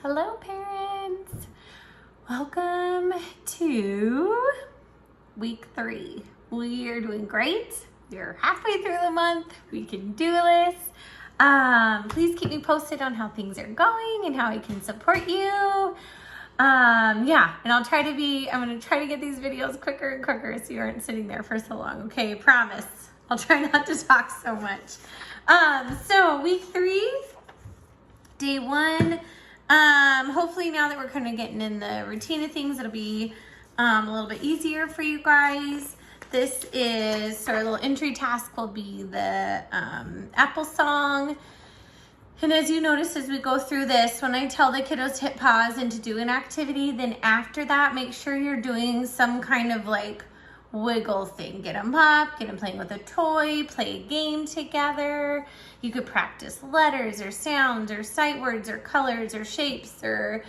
Hello parents, welcome to week 3. We are doing great. We're halfway through the month. We can do this. Please keep me posted on how things are going and how I can support you. And I'm gonna try to get these videos quicker and quicker so you aren't sitting there for so long, okay? Promise. I'll try not to talk so much. So week 3, day 1. Hopefully now that we're kind of getting in the routine of things, it'll be a little bit easier for you guys. This is, so our little entry task will be the Apple song. And as you notice as we go through this, when I tell the kiddos to hit pause and to do an activity, then after that, make sure you're doing some kind of like wiggle thing. Get them up, get them playing with a toy, play a game together. You could practice letters or sounds or sight words or colors or shapes or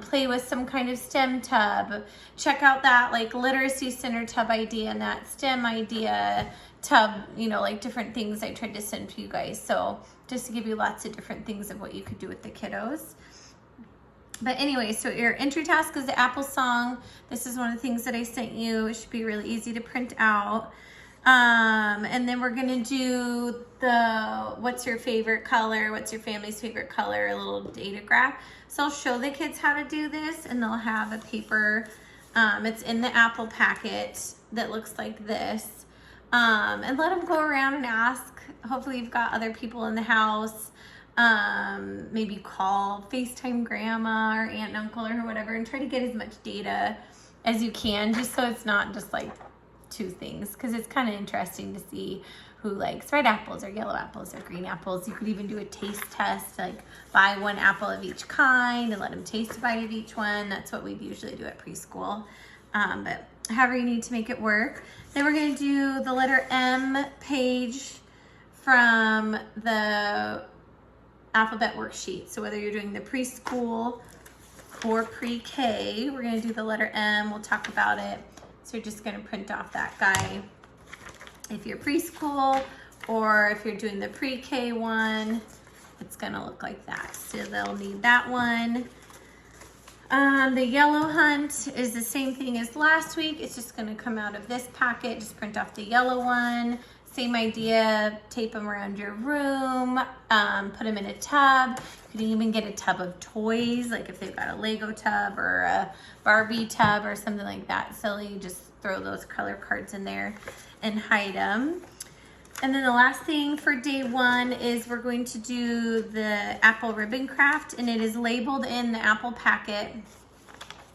play with some kind of STEM tub. Check out that like literacy center tub idea and that STEM idea tub, like different things I tried to send to you guys. So just to give you lots of different things of what you could do with the kiddos. But anyway, so your entry task is the Apple song. This is one of the things that I sent you. It should be really easy to print out. And then we're gonna do the what's your favorite color, what's your family's favorite color, a little data graph. So I'll show the kids how to do this and they'll have a paper. It's in the Apple packet that looks like this. And let them go around and ask. Hopefully you've got other people in the house. Maybe call, FaceTime grandma or aunt and uncle or whatever and try to get as much data as you can, just so it's not just like 2 things, because it's kind of interesting to see who likes red apples or yellow apples or green apples. You could even do a taste test, like buy 1 apple of each kind and let them taste a bite of each one. That's what we usually do at preschool, but however you need to make it work. Then we're going to do the letter M page from the alphabet worksheet. So whether you're doing the preschool or pre-K, we're going to do the letter M. We'll talk about it. So you're just going to print off that guy if you're preschool, or if you're doing the pre-K one, it's going to look like that. So they'll need that one. The yellow hunt is the same thing as last week. It's just going to come out of this packet. Just print off the yellow one. Same idea, tape them around your room, put them in a tub. You can even get a tub of toys, like if they've got a Lego tub or a Barbie tub or something like that silly, just throw those color cards in there and hide them. And then the last thing for day 1 is we're going to do the Apple ribbon craft, and it is labeled in the Apple packet.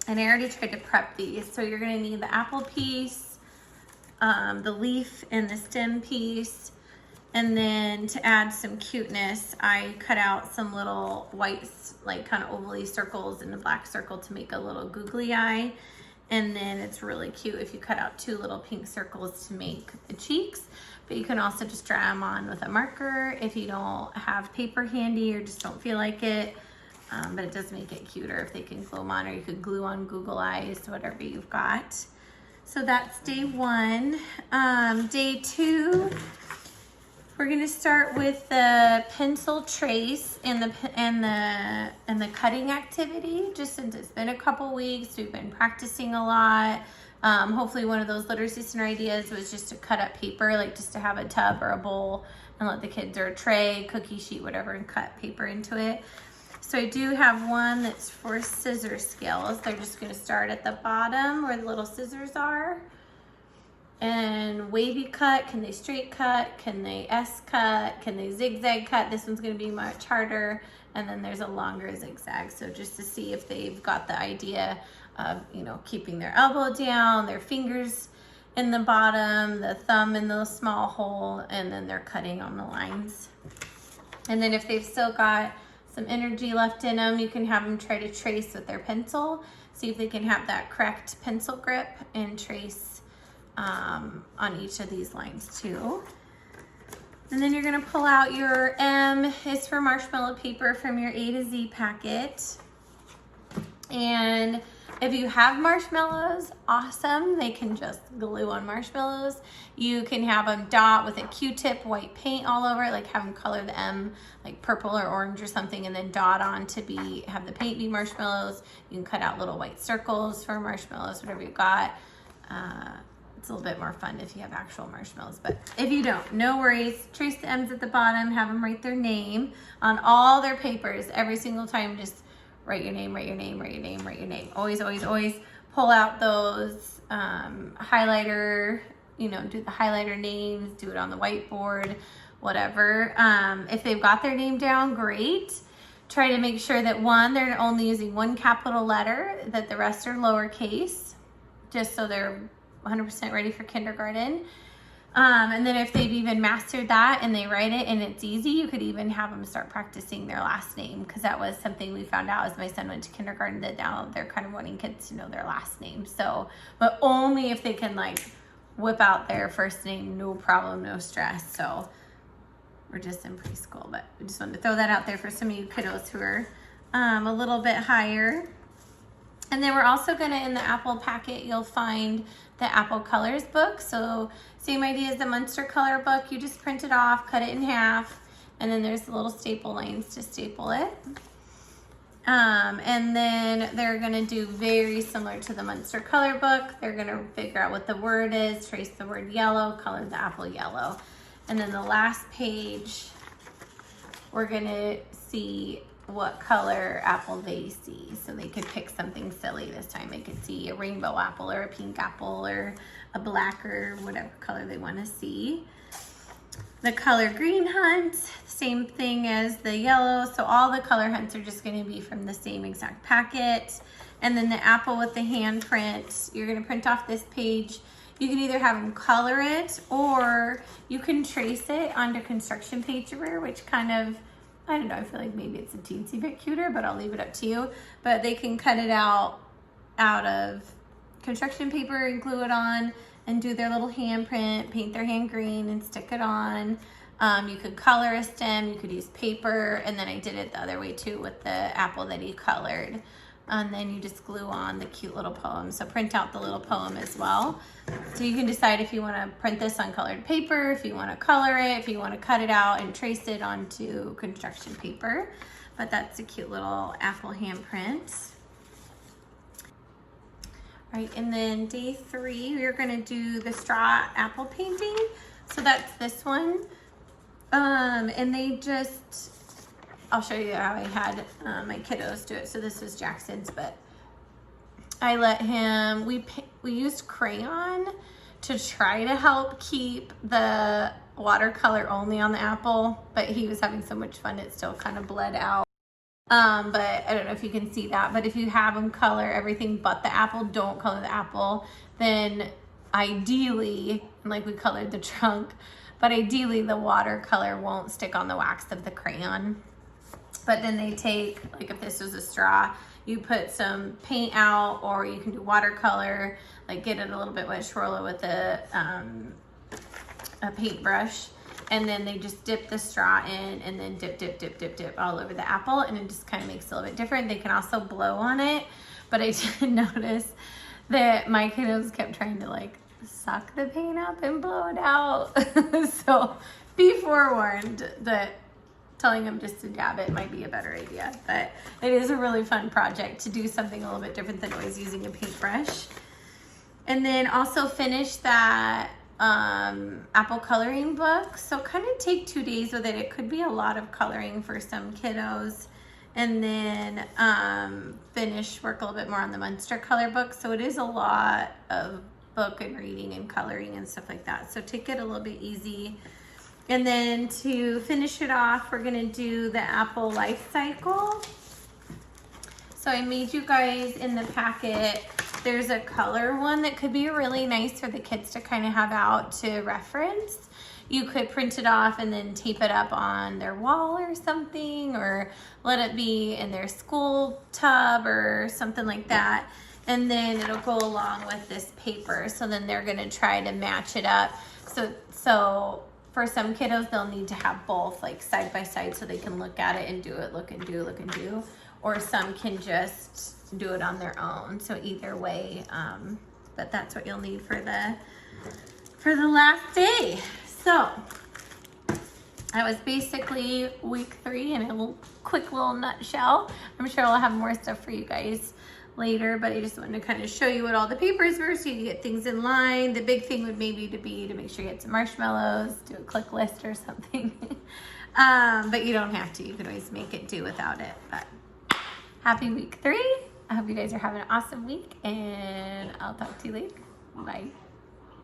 And I already tried to prep these. So you're gonna need the apple piece, the leaf and the stem piece, and then to add some cuteness, I cut out some little white, like kind of ovally circles and a black circle to make a little googly eye. And then it's really cute if you cut out 2 little pink circles to make the cheeks. But you can also just draw them on with a marker if you don't have paper handy or just don't feel like it. But it does make it cuter if they can glue them on, or you could glue on Google eyes, whatever you've got. So that's day 1. Day 2, we're going to start with the pencil trace and the cutting activity. Just since it's been a couple weeks, we've been practicing a lot. Hopefully one of those literacy center ideas was just to cut up paper, like just to have a tub or a bowl and let the kids, or a tray, cookie sheet, whatever, and cut paper into it. So I do have one that's for scissor scales. They're just going to start at the bottom where the little scissors are. And wavy cut, can they straight cut? Can they S cut? Can they zigzag cut? This one's going to be much harder. And then there's a longer zigzag. So just to see if they've got the idea of, keeping their elbow down, their fingers in the bottom, the thumb in the small hole, and then they're cutting on the lines. And then if they've still got some energy left in them, you can have them try to trace with their pencil. See if they can have that correct pencil grip and trace on each of these lines too. And then you're gonna pull out your M is for marshmallow paper from your A to Z packet. And if you have marshmallows, awesome. They can just glue on marshmallows. You can have them dot with a Q-tip white paint all over it, like have them color the M like purple or orange or something, and then dot on to have the paint be marshmallows. You can cut out little white circles for marshmallows, whatever you got. It's a little bit more fun if you have actual marshmallows, but if you don't, no worries. Trace the M's at the bottom, have them write their name on all their papers every single time. Just write your name, write your name, write your name, write your name. Always, always, always pull out those highlighter, do the highlighter names, do it on the whiteboard, whatever. If they've got their name down, great. Try to make sure that they're only using one capital letter, that the rest are lowercase, just so they're 100% ready for kindergarten. And then if they've even mastered that and they write it and it's easy, you could even have them start practicing their last name, because that was something we found out as my son went to kindergarten, that now they're kind of wanting kids to know their last name. So, but only if they can like whip out their first name, no problem, no stress. So we're just in preschool, but we just wanted to throw that out there for some of you kiddos who are a little bit higher. And then we're also gonna, in the Apple packet, you'll find the Apple Colors book. So same idea as the Munster Color book. You just print it off, cut it in half, and then there's the little staple lines to staple it. And then they're gonna do very similar to the Munster Color book. They're gonna figure out what the word is, trace the word yellow, color the apple yellow. And then the last page, we're gonna see what color apple they see. So they could pick something silly this time. They could see a rainbow apple or a pink apple or a black or whatever color they want to see. The color green hunt, same thing as the yellow. So all the color hunts are just going to be from the same exact packet. And then the apple with the handprint, you're going to print off this page. You can either have them color it, or you can trace it onto construction paper, which kind of, I don't know, I feel like maybe it's a teensy bit cuter, but I'll leave it up to you. But they can cut it out of construction paper and glue it on and do their little handprint, paint their hand green and stick it on. You could color a stem, you could use paper, and then I did it the other way too with the apple that he colored. And then you just glue on the cute little poem. So print out the little poem as well. So you can decide if you want to print this on colored paper, if you want to color it, if you want to cut it out and trace it onto construction paper. But that's a cute little apple handprint. All right, and then day 3, we're going to do the straw apple painting. So that's this one. And they just, I'll show you how I had my kiddos do it. So this was Jackson's, but I let him, we used crayon to try to help keep the watercolor only on the apple, but he was having so much fun it still kind of bled out. But I don't know if you can see that, but if you have them color everything but the apple, don't color the apple, then ideally, like we colored the trunk, but ideally the watercolor won't stick on the wax of the crayon. But then they take, like if this was a straw, you put some paint out, or you can do watercolor, like get it a little bit wet, swirl it with a paintbrush, and then they just dip the straw in and then dip, dip, dip, dip, dip all over the apple, and it just kind of makes it a little bit different. They can also blow on it, but I did notice that my kiddos kept trying to like suck the paint up and blow it out. So be forewarned that telling them just to dab it might be a better idea, but it is a really fun project to do something a little bit different than always using a paintbrush. And then also finish that apple coloring book. So kind of take 2 days with it. It could be a lot of coloring for some kiddos. And then work a little bit more on the Munster color book. So it is a lot of book and reading and coloring and stuff like that. So take it a little bit easy. And then to finish it off, we're gonna do the apple life cycle. So I made you guys in the packet, there's a color one that could be really nice for the kids to kind of have out to reference. You could print it off and then tape it up on their wall or something, or let it be in their school tub or something like that. And then it'll go along with this paper. So then they're gonna try to match it up. So for some kiddos, they'll need to have both like side by side so they can look at it and do it, look and do, look and do. or some can just do it on their own. So either way, but that's what you'll need for the last day. So that was basically week 3 in a quick little nutshell. I'm sure I'll have more stuff for you guys later, but I just wanted to kind of show you what all the papers were so you can get things in line. The big thing would maybe be to make sure you get some marshmallows, do a click list or something. But you don't have to. You can always make it do without it. But happy week 3. I hope you guys are having an awesome week, and I'll talk to you later. Bye.